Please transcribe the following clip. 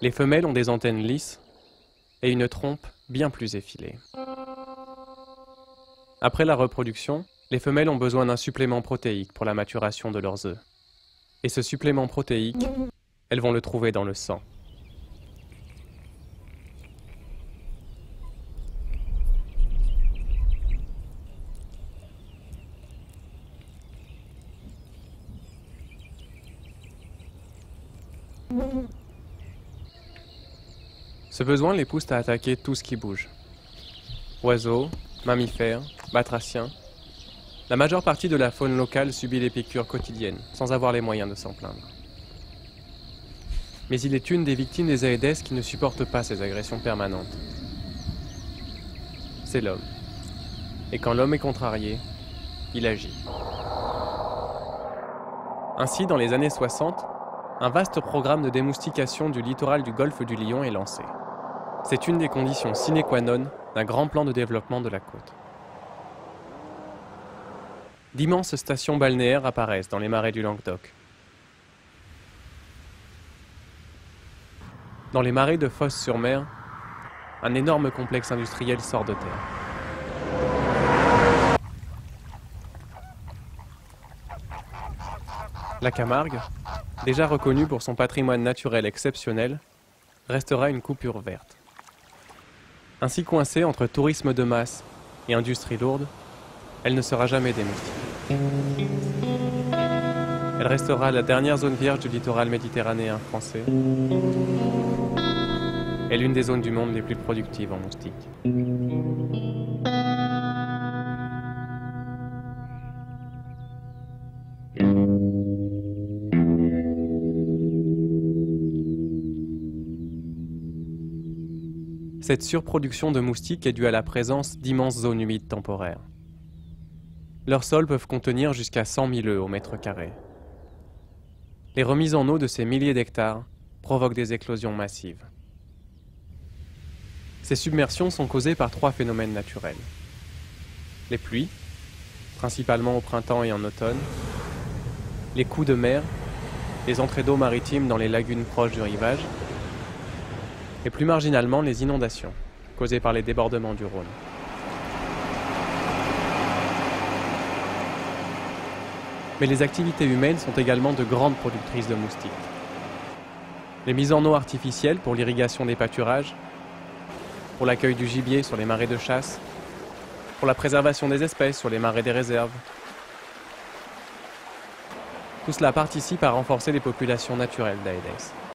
Les femelles ont des antennes lisses et une trompe bien plus effilée. Après la reproduction, les femelles ont besoin d'un supplément protéique pour la maturation de leurs œufs. Et ce supplément protéique, elles vont le trouver dans le sang. Ce besoin les pousse à attaquer tout ce qui bouge. Oiseaux, mammifères, batraciens. La majeure partie de la faune locale subit les piqûres quotidiennes, sans avoir les moyens de s'en plaindre. Mais il est une des victimes des Aedes qui ne supporte pas ces agressions permanentes. C'est l'homme. Et quand l'homme est contrarié, il agit. Ainsi, dans les années 60, un vaste programme de démoustication du littoral du golfe du Lion est lancé. C'est une des conditions sine qua non d'un grand plan de développement de la côte. D'immenses stations balnéaires apparaissent dans les marais du Languedoc. Dans les marais de Fos-sur-Mer, un énorme complexe industriel sort de terre. La Camargue, déjà reconnue pour son patrimoine naturel exceptionnel, restera une coupure verte. Ainsi coincée entre tourisme de masse et industrie lourde, elle ne sera jamais démystifiée. Elle restera la dernière zone vierge du littoral méditerranéen français et l'une des zones du monde les plus productives en moustiques. Cette surproduction de moustiques est due à la présence d'immenses zones humides temporaires. Leurs sols peuvent contenir jusqu'à 100 000 œufs au mètre carré. Les remises en eau de ces milliers d'hectares provoquent des éclosions massives. Ces submersions sont causées par 3 phénomènes naturels. Les pluies, principalement au printemps et en automne, les coups de mer, les entrées d'eau maritimes dans les lagunes proches du rivage, et plus marginalement les inondations, causées par les débordements du Rhône. Mais les activités humaines sont également de grandes productrices de moustiques. Les mises en eau artificielles pour l'irrigation des pâturages, pour l'accueil du gibier sur les marais de chasse, pour la préservation des espèces sur les marais des réserves. Tout cela participe à renforcer les populations naturelles d'Aedes.